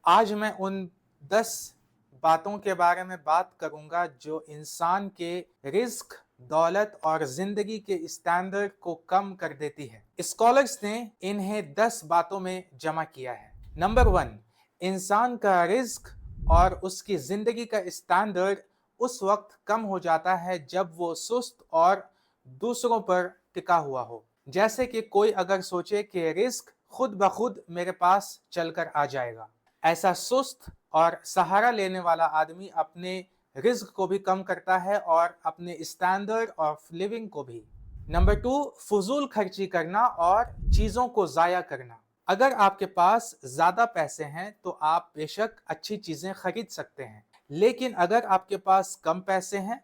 आज मैं उन 10 बातों के बारे में बात करूंगा जो इंसान के रिस्क, दौलत और जिंदगी के स्टैंडर्ड को कम कर देती है। स्कॉलर्स ने इन्हें 10 बातों में जमा किया है। नंबर 1, इंसान का रिस्क और उसकी जिंदगी का स्टैंडर्ड उस वक्त कम हो जाता है जब वो सुस्त और दूसरों पर टिका हुआ हो। जैसे कि कोई अगर सोचे कि रिस्क खुद ब खुद मेरे पास चलकर आ जाएगा। ऐसा सुस्त और सहारा लेने वाला आदमी अपने रिस्क को भी कम करता है और अपने स्टैंडर्ड ऑफ लिविंग को भी। नंबर 2, फजूल खर्ची करना और चीजों को जाया करना। अगर आपके पास ज्यादा पैसे हैं तो आप बेशक अच्छी चीजें खरीद सकते हैं, लेकिन अगर आपके पास कम पैसे हैं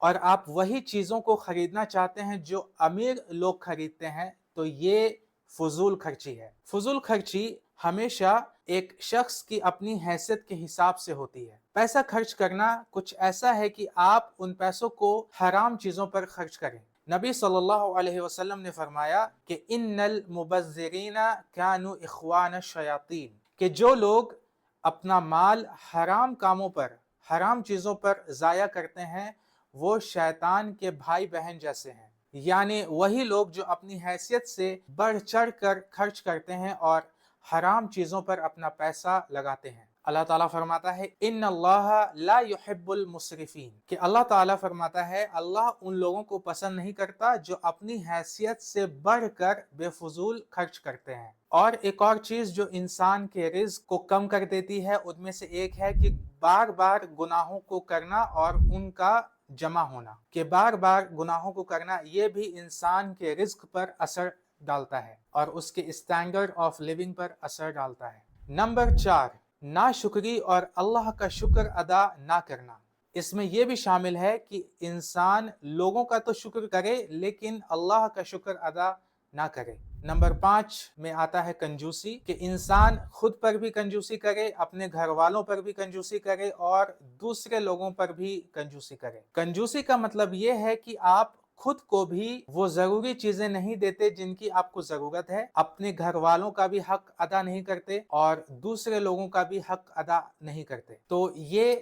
और आप वही चीजों को खरीदना चाहते हैं जो अमीर लोग खरीदते हैं, तो ये फजूल खर्ची है। फजूल खर्ची हमेशा एक शख्स की अपनी हैसियत के हिसाब से होती है। पैसा खर्च करना कुछ ऐसा है कि आप उन पैसों को हराम चीजों पर खर्च करें। नबी सल्लल्लाहु अलैहि वसल्लम ने फरमाया कि इन्नल मुबज़्ज़िरीना कानू इख्वान शयातीन, कि जो लोग अपना माल हराम कामों पर, हराम चीजों पर जाया करते हैं, वो शैतान के भाई बहन जैसे हैं। यानी वही लोग जो अपनी हैसियत से बढ़ चढ़ कर खर्च करते हैं और हराम चीजों पर अपना पैसा लगाते हैं। अल्लाह ताला फरमाता है इन्नल्लाह ला युहिब्बुल मुसरिफीन, कि अल्लाह ताला फरमाता है अल्लाह उन लोगों को पसंद नहीं करता जो अपनी हैसियत से बढ़कर बेफजूल खर्च करते हैं। और एक और चीज जो इंसान के रिस्क को कम कर देती है उनमें से एक है कि बार बार गुनाहों को करना और उनका जमा होना। कि बार बार गुनाहों को करना ये भी इंसान के रिस्क पर असर डालता है और उसके स्टैंडर्ड ऑफ लिविंग पर असर डालता है। नंबर 4, नाशुक्री और अल्लाह का शुक्र अदा ना करना। इसमें यह भी शामिल है कि इंसान लोगों का तो शुक्र करे लेकिन अल्लाह का शुक्र अदा ना करे। नंबर 5 में आता है कंजूसी, कि इंसान खुद पर भी कंजूसी करे, अपने घर वालों पर भी कंजूसी करे और दूसरे लोगों पर भी कंजूसी करे। कंजूसी का मतलब यह है कि आप खुद को भी वो जरूरी चीजें नहीं देते जिनकी आपको जरूरत है, अपने घर वालों का भी हक अदा नहीं करते और दूसरे लोगों का भी हक अदा नहीं करते। तो ये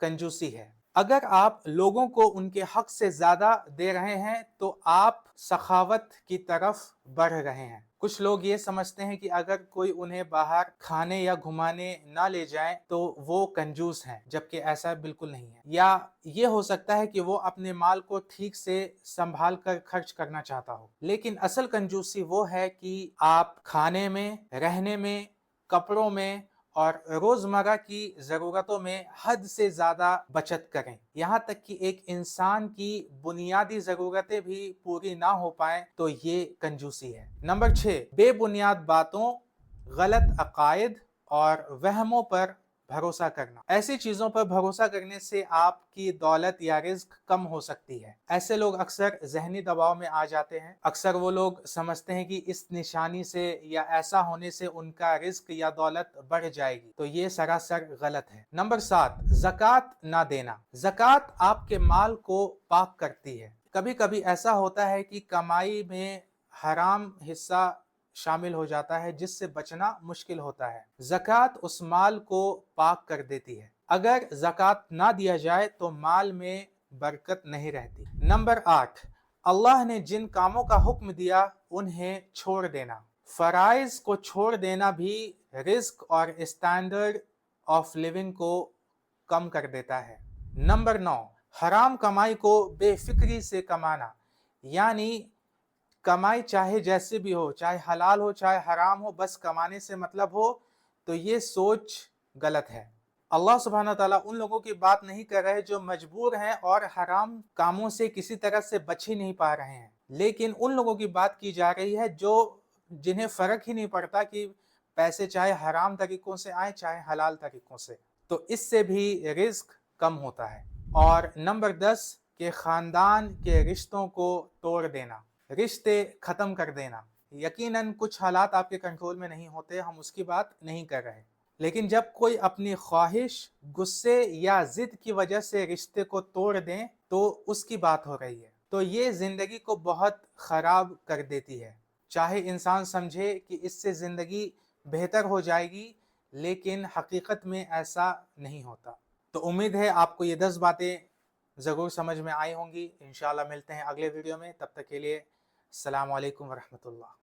कंजूसी है। अगर आप लोगों को उनके हक से ज्यादा दे रहे हैं तो आप सखावत की तरफ बढ़ रहे हैं। कुछ लोग ये समझते हैं कि अगर कोई उन्हें बाहर खाने या घुमाने ना ले जाए तो वो कंजूस हैं, जबकि ऐसा बिल्कुल नहीं है। या ये हो सकता है कि वो अपने माल को ठीक से संभाल कर खर्च करना चाहता हो, लेकिन असल कंजूसी वो है कि आप खाने में, रहने में, कपड़ों में और रोजमर्रा की जरूरतों में हद से ज्यादा बचत करें। यहाँ तक कि एक इंसान की बुनियादी जरूरतें भी पूरी ना हो पाए तो ये कंजूसी है। नंबर 6, बेबुनियाद बातों, गलत अकायद और वहमों पर भरोसा करना। ऐसी चीजों पर भरोसा करने से आपकी दौलत या रिस्क कम हो सकती है। ऐसे लोग अक्सर जहनी दबाव में आ जाते हैं। अक्सर वो लोग समझते हैं कि इस निशानी से या ऐसा होने से उनका रिस्क या दौलत बढ़ जाएगी, तो ये सरासर गलत है। नंबर 7, ज़कात ना देना। ज़कात आपके माल को पाक करती है। कभी कभी ऐसा होता है कि कमाई में हराम हिस्सा शामिल हो जाता है जिससे बचना मुश्किल होता है। ज़कात उस माल को पाक कर देती है। अगर ज़कात ना दिया जाए तो माल में बरकत नहीं रहती। नंबर 8, अल्लाह ने जिन कामों का हुक्म दिया उन्हें छोड़ देना। फराइज को छोड़ देना भी रिस्क और स्टैंडर्ड ऑफ लिविंग को कम कर देता है। नंबर 9, हराम कमाई को बेफिक्री से कमाना। यानी कमाई चाहे जैसे भी हो, चाहे हलाल हो चाहे हराम हो, बस कमाने से मतलब हो, तो ये सोच गलत है। अल्लाह सुब्हानहू तआला उन लोगों की बात नहीं कर रहे जो मजबूर हैं और हराम कामों से किसी तरह से बच ही नहीं पा रहे हैं, लेकिन उन लोगों की बात की जा रही है जो जिन्हें फर्क ही नहीं पड़ता कि पैसे चाहे हराम तरीकों से आए चाहे हलाल तरीकों से, तो इससे भी रिस्क कम होता है। और नंबर 10, के खानदान के रिश्तों को तोड़ देना, रिश्ते खत्म कर देना। यकीनन कुछ हालात आपके कंट्रोल में नहीं होते, हम उसकी बात नहीं कर रहे, लेकिन जब कोई अपनी ख्वाहिश, गुस्से या जिद की वजह से रिश्ते को तोड़ दें तो उसकी बात हो रही है। तो ये जिंदगी को बहुत खराब कर देती है। चाहे इंसान समझे कि इससे जिंदगी बेहतर हो जाएगी, لیکن حقیقت میں ایسا نہیں ہوتا۔ تو امید ہے آپ کو یہ 10 باتیں ضرور سمجھ میں آئی ہوں گی۔ انشاءاللہ ملتے ہیں اگلے ویڈیو میں، تب تک کے لیے السلام علیکم ورحمۃ اللہ۔